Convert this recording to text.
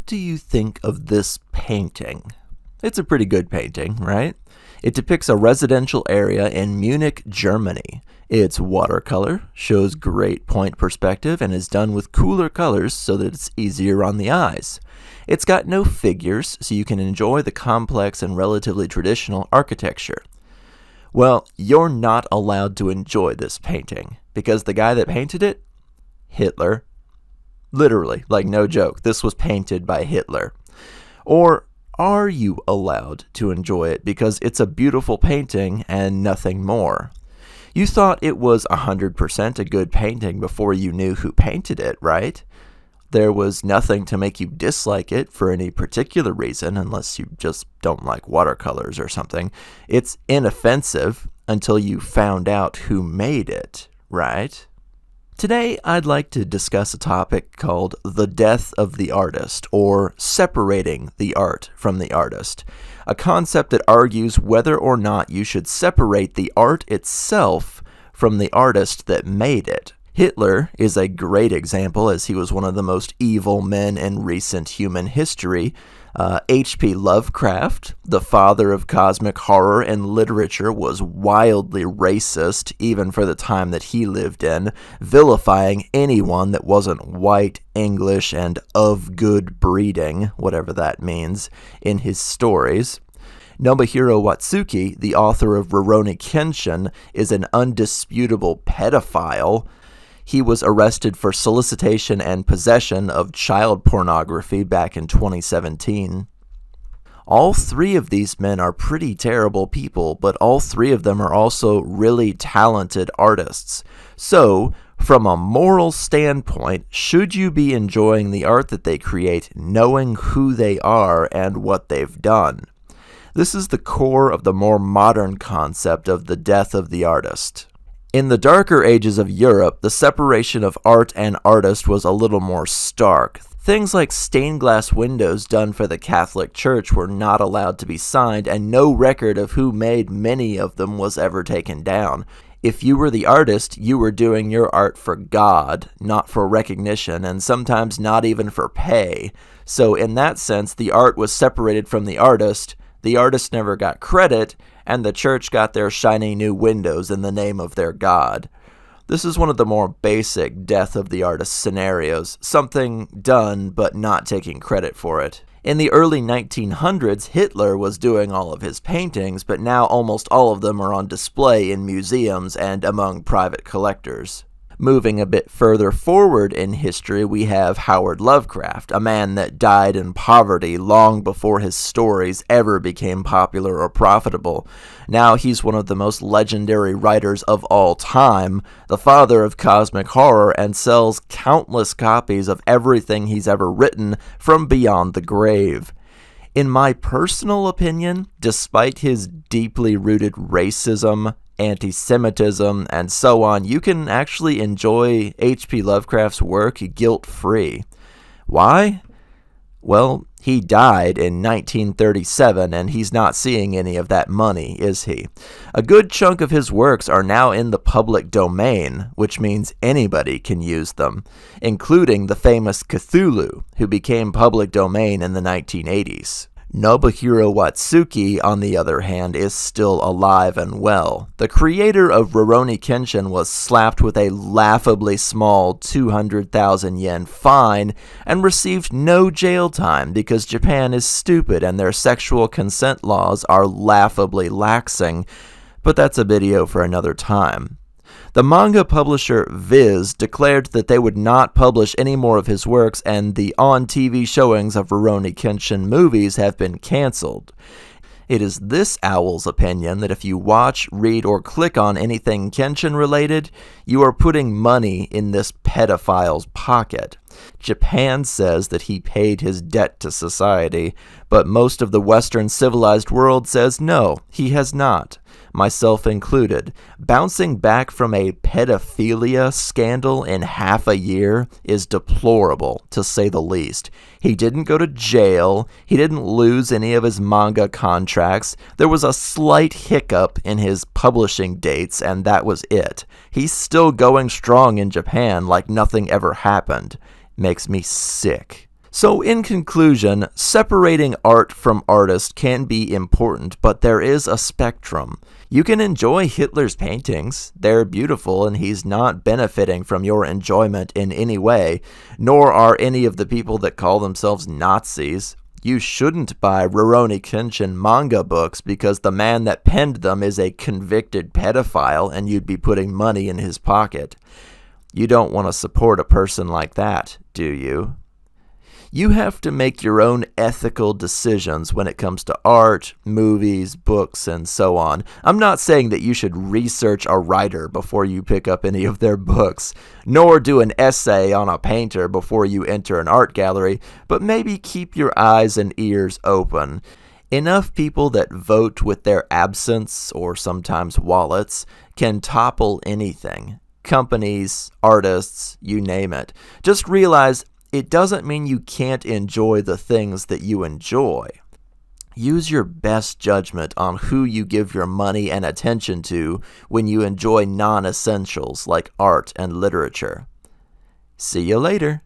do you think of this painting? It's a pretty good painting, right? It depicts a residential area in Munich, Germany. It's watercolor, shows great point perspective, and is done with cooler colors so that it's easier on the eyes. It's got no figures, so you can enjoy the complex and relatively traditional architecture. Well, you're not allowed to enjoy this painting, because the guy that painted it? Hitler. Literally, like no joke, this was painted by Hitler. Or are you allowed to enjoy it because it's a beautiful painting and nothing more? You thought it was 100% a good painting before you knew who painted it, right? There was nothing to make you dislike it for any particular reason, unless you just don't like watercolors or something. It's inoffensive until you found out who made it, right? Today, I'd like to discuss a topic called the death of the artist, or separating the art from the artist, a concept that argues whether or not you should separate the art itself from the artist that made it. Hitler is a great example, as he was one of the most evil men in recent human history. H.P. Lovecraft, the father of cosmic horror and literature, was wildly racist, even for the time that he lived in, vilifying anyone that wasn't white, English, and of good breeding, whatever that means, in his stories. Nobuhiro Watsuki, the author of Rurouni Kenshin, is an undisputable pedophile. He was arrested for solicitation and possession of child pornography back in 2017. All three of these men are pretty terrible people, but all three of them are also really talented artists. So, from a moral standpoint, should you be enjoying the art that they create, knowing who they are and what they've done? This is the core of the more modern concept of the death of the artist. In the darker ages of Europe, the separation of art and artist was a little more stark. Things like stained glass windows done for the Catholic Church were not allowed to be signed, and no record of who made many of them was ever taken down. If you were the artist, you were doing your art for God, not for recognition, and sometimes not even for pay. So in that sense, the art was separated from the artist never got credit, and the church got their shiny new windows in the name of their God. This is one of the more basic death of the artist scenarios, something done but not taking credit for it. In the early 1900s, Hitler was doing all of his paintings, but now almost all of them are on display in museums and among private collectors. Moving a bit further forward in history, we have Howard Lovecraft, a man that died in poverty long before his stories ever became popular or profitable. Now he's one of the most legendary writers of all time, the father of cosmic horror, and sells countless copies of everything he's ever written from beyond the grave. In my personal opinion, despite his deeply rooted racism, anti-Semitism, and so on, you can actually enjoy H.P. Lovecraft's work guilt-free. Why? Well, he died in 1937, and he's not seeing any of that money, is he? A good chunk of his works are now in the public domain, which means anybody can use them, including the famous Cthulhu, who became public domain in the 1980s. Nobuhiro Watsuki, on the other hand, is still alive and well. The creator of Rurouni Kenshin was slapped with a laughably small 200,000 yen fine and received no jail time because Japan is stupid and their sexual consent laws are laughably laxing, but that's a video for another time. The manga publisher Viz declared that they would not publish any more of his works, and the on-TV showings of Rurouni Kenshin movies have been cancelled. It is this owl's opinion that if you watch, read, or click on anything Kenshin-related, you are putting money in this pedophile's pocket. Japan says that he paid his debt to society, but most of the Western civilized world says no, he has not. Myself included. Bouncing back from a pedophilia scandal in half a year is deplorable, to say the least. He didn't go to jail, he didn't lose any of his manga contracts, there was a slight hiccup in his publishing dates, and that was it. He's still going strong in Japan like nothing ever happened. Makes me sick. So in conclusion, separating art from artist can be important, but there is a spectrum. You can enjoy Hitler's paintings. They're beautiful, and he's not benefiting from your enjoyment in any way, nor are any of the people that call themselves Nazis. You shouldn't buy Rurouni Kenshin manga books because the man that penned them is a convicted pedophile and you'd be putting money in his pocket. You don't want to support a person like that, do you? You have to make your own ethical decisions when it comes to art, movies, books, and so on. I'm not saying that you should research a writer before you pick up any of their books, nor do an essay on a painter before you enter an art gallery, but maybe keep your eyes and ears open. Enough people that vote with their absence, or sometimes wallets, can topple anything. Companies, artists, you name it. Just realize it doesn't mean you can't enjoy the things that you enjoy. Use your best judgment on who you give your money and attention to when you enjoy non-essentials like art and literature. See you later.